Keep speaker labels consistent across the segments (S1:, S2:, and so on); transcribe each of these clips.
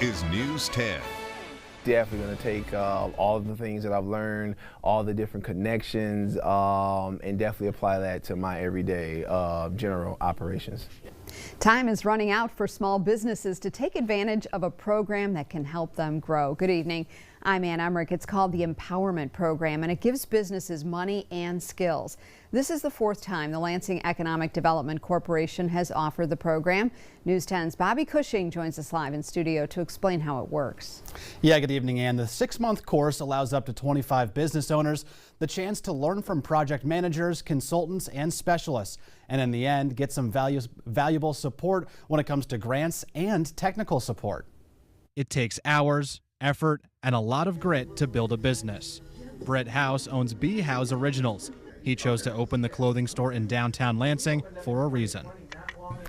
S1: is News 10.
S2: Definitely going to take all of the things that I've learned, all the different connections, and definitely apply that to my everyday general operations.
S3: Time is running out for small businesses to take advantage of a program that can help them grow. Good evening. I'm Ann Emmerich. It's called the Empowerment Program, and it gives businesses money and skills. This is the fourth time the Lansing Economic Development Corporation has offered the program. News 10's Bobby Cushing joins us live in studio to explain how it works.
S4: Yeah, good evening, Ann. The 6-month course allows up to 25 business owners the chance to learn from project managers, consultants, and specialists, and in the end, get some valuable support when it comes to grants and technical support. It takes hours, effort, and a lot of grit to build a business. Britt House owns Bee House Originals. He chose to open the clothing store in downtown Lansing for a reason.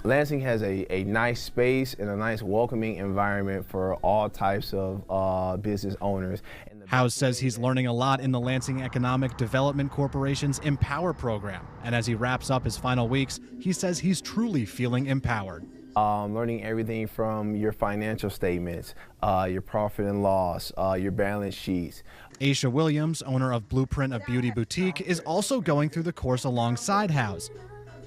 S2: Lansing has a nice space and a nice welcoming environment for all types of business owners.
S4: House says he's learning a lot in the Lansing Economic Development Corporation's Empower program. And as he wraps up his final weeks, he says he's truly feeling empowered.
S2: Learning everything from your financial statements, your profit and loss, your balance sheets.
S4: Aisha Williams, owner of Blueprint of Beauty Boutique, is also going through the course alongside House.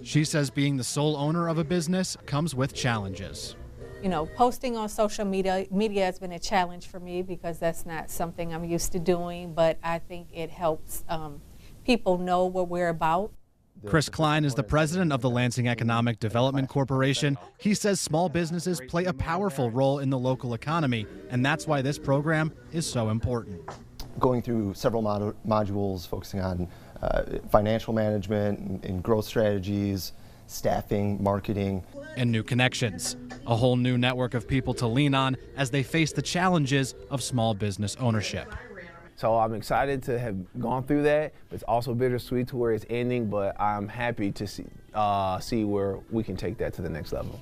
S4: She says being the sole owner of a business comes with challenges.
S5: You know, posting on social media has been a challenge for me because that's not something I'm used to doing, but I think it helps people know what we're about.
S4: Chris Klein is the president of the Lansing Economic Development Corporation. He says small businesses play a powerful role in the local economy, and that's why this program is so important.
S6: Going through several modules focusing on financial management and growth strategies, staffing, marketing.
S4: And new connections, a whole new network of people to lean on as they face the challenges of small business ownership.
S2: So I'm excited to have gone through that. It's also bittersweet to where it's ending, but I'm happy to see where we can take that to the next level.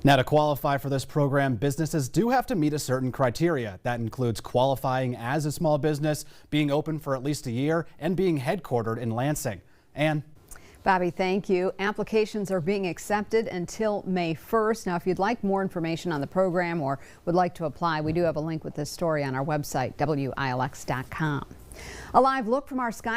S4: Now, to qualify for this program, businesses do have to meet a certain criteria. That includes qualifying as a small business, being open for at least a year, and being headquartered in Lansing. And
S3: Bobby, thank you. Applications are being accepted until May 1st. Now, if you'd like more information on the program or would like to apply, we do have a link with this story on our website, WILX.com. A live look from our sky.